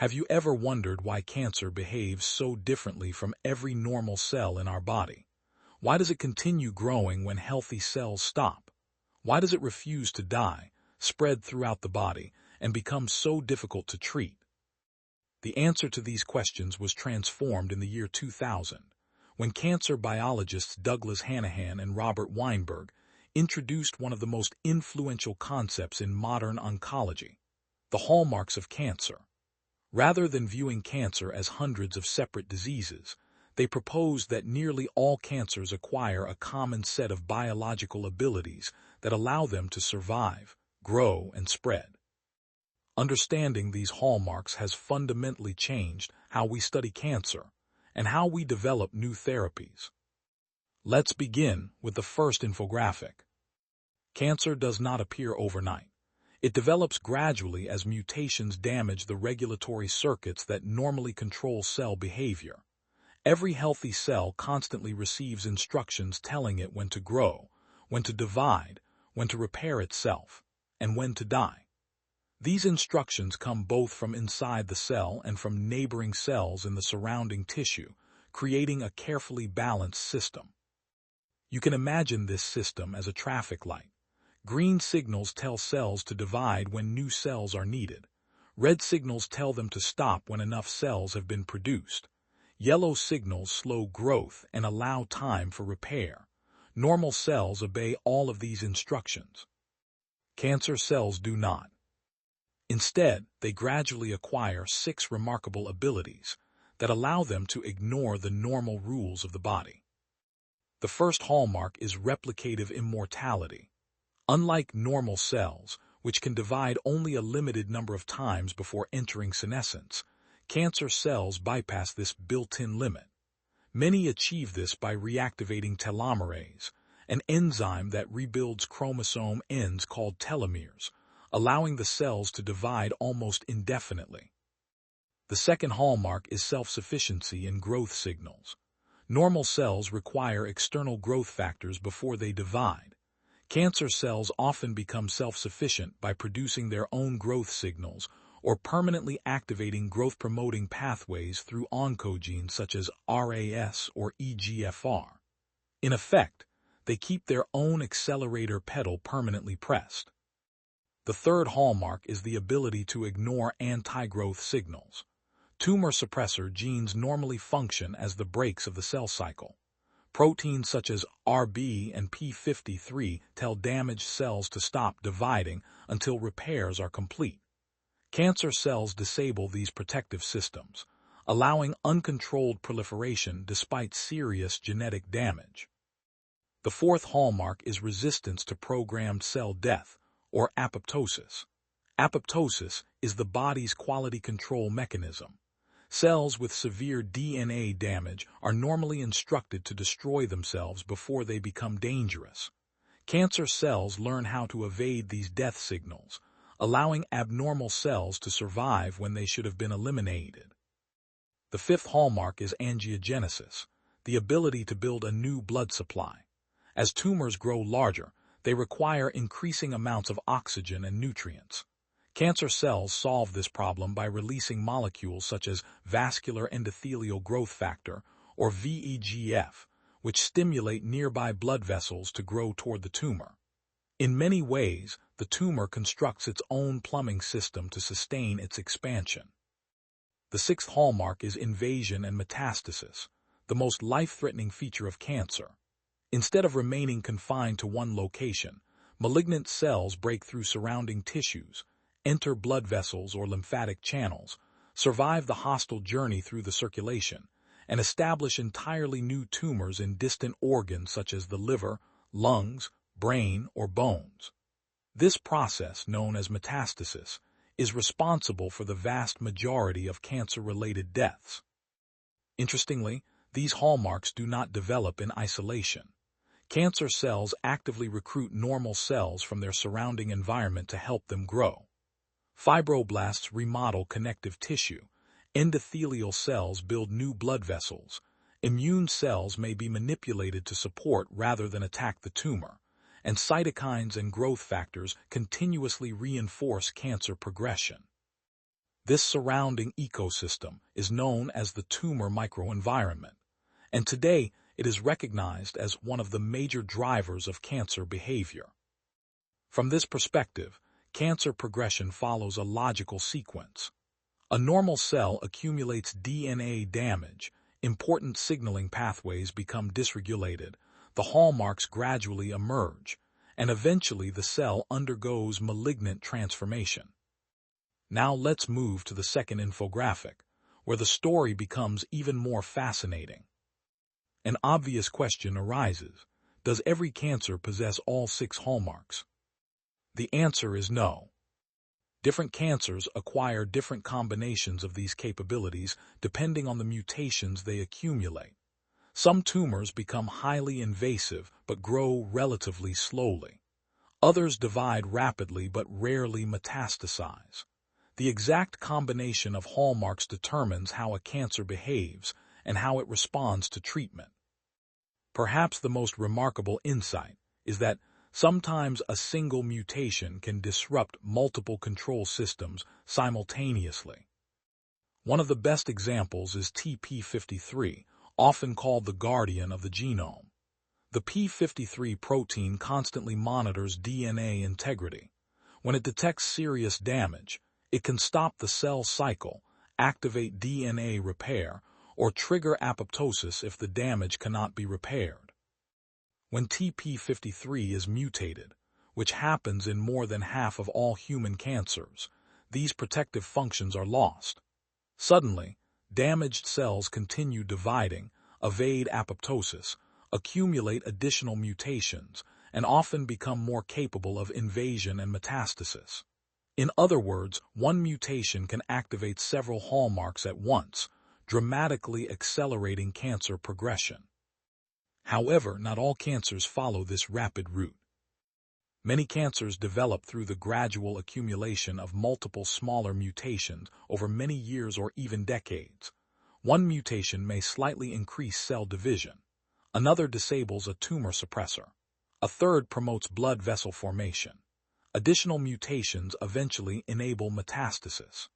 Have you ever wondered why cancer behaves so differently from every normal cell in our body? Why does it continue growing when healthy cells stop? Why does it refuse to die, spread throughout the body, and become so difficult to treat? The answer to these questions was transformed in the year 2000, when cancer biologists Douglas Hanahan and Robert Weinberg introduced one of the most influential concepts in modern oncology, the hallmarks of cancer. Rather than viewing cancer as hundreds of separate diseases, they proposed that nearly all cancers acquire a common set of biological abilities that allow them to survive, grow, and spread. Understanding these hallmarks has fundamentally changed how we study cancer and how we develop new therapies. Let's begin with the first infographic. Cancer does not appear overnight. It develops gradually as mutations damage the regulatory circuits that normally control cell behavior. Every healthy cell constantly receives instructions telling it when to grow, when to divide, when to repair itself, and when to die. These instructions come both from inside the cell and from neighboring cells in the surrounding tissue, creating a carefully balanced system. You can imagine this system as a traffic light. Green signals tell cells to divide when new cells are needed. Red signals tell them to stop when enough cells have been produced. Yellow signals slow growth and allow time for repair. Normal cells obey all of these instructions. Cancer cells do not. Instead, they gradually acquire 6 remarkable abilities that allow them to ignore the normal rules of the body. The first hallmark is replicative immortality. Unlike normal cells, which can divide only a limited number of times before entering senescence, cancer cells bypass this built-in limit. Many achieve this by reactivating telomerase, an enzyme that rebuilds chromosome ends called telomeres, allowing the cells to divide almost indefinitely. The second hallmark is self-sufficiency in growth signals. Normal cells require external growth factors before they divide. Cancer cells often become self-sufficient by producing their own growth signals or permanently activating growth-promoting pathways through oncogenes such as RAS or EGFR. In effect, they keep their own accelerator pedal permanently pressed. The third hallmark is the ability to ignore anti-growth signals. Tumor suppressor genes normally function as the brakes of the cell cycle. Proteins such as RB and P53 tell damaged cells to stop dividing until repairs are complete. Cancer cells disable these protective systems, allowing uncontrolled proliferation despite serious genetic damage. The fourth hallmark is resistance to programmed cell death, or apoptosis. Apoptosis is the body's quality control mechanism. Cells with severe DNA damage are normally instructed to destroy themselves before they become dangerous. Cancer cells learn how to evade these death signals, allowing abnormal cells to survive when they should have been eliminated. The fifth hallmark is angiogenesis, the ability to build a new blood supply. As tumors grow larger, they require increasing amounts of oxygen and nutrients. Cancer cells solve this problem by releasing molecules such as vascular endothelial growth factor, or VEGF, which stimulate nearby blood vessels to grow toward the tumor. In many ways, the tumor constructs its own plumbing system to sustain its expansion. The sixth hallmark is invasion and metastasis, the most life-threatening feature of cancer. Instead of remaining confined to one location, malignant cells break through surrounding tissues, enter blood vessels or lymphatic channels, survive the hostile journey through the circulation, and establish entirely new tumors in distant organs such as the liver, lungs, brain, or bones. This process, known as metastasis, is responsible for the vast majority of cancer-related deaths. Interestingly, these hallmarks do not develop in isolation. Cancer cells actively recruit normal cells from their surrounding environment to help them grow. Fibroblasts remodel connective tissue, endothelial cells build new blood vessels, immune cells may be manipulated to support rather than attack the tumor, and cytokines and growth factors continuously reinforce cancer progression. This surrounding ecosystem is known as the tumor microenvironment, and today it is recognized as one of the major drivers of cancer behavior. From this perspective, cancer progression follows a logical sequence. A normal cell accumulates DNA damage, important signaling pathways become dysregulated, the hallmarks gradually emerge, and eventually the cell undergoes malignant transformation. Now let's move to the second infographic, where the story becomes even more fascinating. An obvious question arises: does every cancer possess all 6 hallmarks? The answer is no. Different cancers acquire different combinations of these capabilities depending on the mutations they accumulate. Some tumors become highly invasive but grow relatively slowly. Others divide rapidly but rarely metastasize. The exact combination of hallmarks determines how a cancer behaves and how it responds to treatment. Perhaps the most remarkable insight is that sometimes a single mutation can disrupt multiple control systems simultaneously. One of the best examples is TP53, often called the guardian of the genome. The p53 protein constantly monitors DNA integrity. When it detects serious damage, it can stop the cell cycle, activate DNA repair, or trigger apoptosis if the damage cannot be repaired. When TP53 is mutated, which happens in more than half of all human cancers, these protective functions are lost. Suddenly, damaged cells continue dividing, evade apoptosis, accumulate additional mutations, and often become more capable of invasion and metastasis. In other words, one mutation can activate several hallmarks at once, dramatically accelerating cancer progression. However, not all cancers follow this rapid route. Many cancers develop through the gradual accumulation of multiple smaller mutations over many years or even decades. One mutation may slightly increase cell division. Another disables a tumor suppressor. A third promotes blood vessel formation. Additional mutations eventually enable metastasis.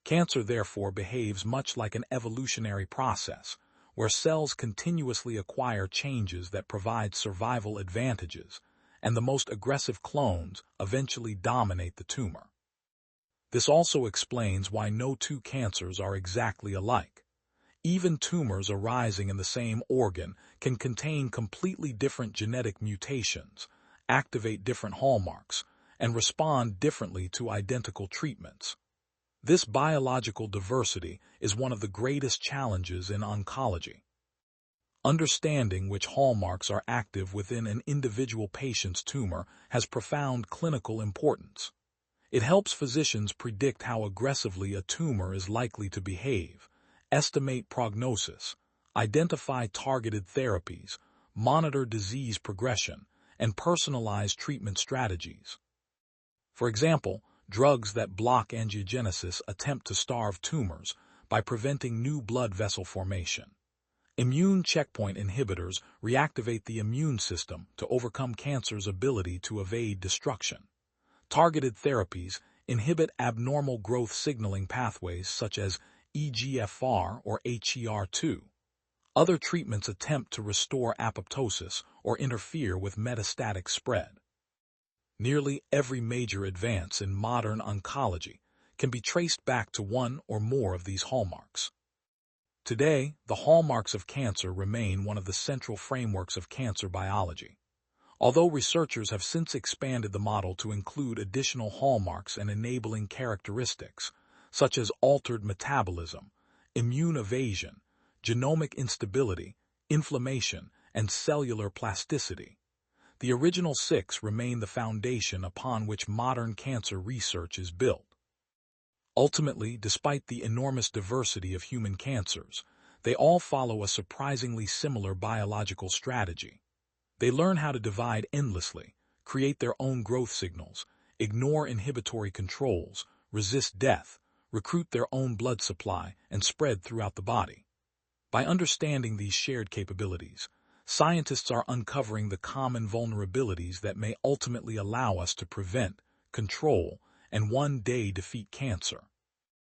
Cancer therefore behaves much like an evolutionary process, where cells continuously acquire changes that provide survival advantages, and the most aggressive clones eventually dominate the tumor. This also explains why no two cancers are exactly alike. Even tumors arising in the same organ can contain completely different genetic mutations, activate different hallmarks, and respond differently to identical treatments. This biological diversity is one of the greatest challenges in oncology. Understanding which hallmarks are active within an individual patient's tumor has profound clinical importance. It helps physicians predict how aggressively a tumor is likely to behave, estimate prognosis, identify targeted therapies, monitor disease progression, and personalize treatment strategies. For example, drugs that block angiogenesis attempt to starve tumors by preventing new blood vessel formation. Immune checkpoint inhibitors reactivate the immune system to overcome cancer's ability to evade destruction. Targeted therapies inhibit abnormal growth signaling pathways such as EGFR or HER2. Other treatments attempt to restore apoptosis or interfere with metastatic spread. Nearly every major advance in modern oncology can be traced back to one or more of these hallmarks. Today, the hallmarks of cancer remain one of the central frameworks of cancer biology. Although researchers have since expanded the model to include additional hallmarks and enabling characteristics, such as altered metabolism, immune evasion, genomic instability, inflammation, and cellular plasticity, the original 6 remain the foundation upon which modern cancer research is built. Ultimately, despite the enormous diversity of human cancers, they all follow a surprisingly similar biological strategy. They learn how to divide endlessly, create their own growth signals, ignore inhibitory controls, resist death, recruit their own blood supply, and spread throughout the body. By understanding these shared capabilities, scientists are uncovering the common vulnerabilities that may ultimately allow us to prevent, control, and one day defeat cancer.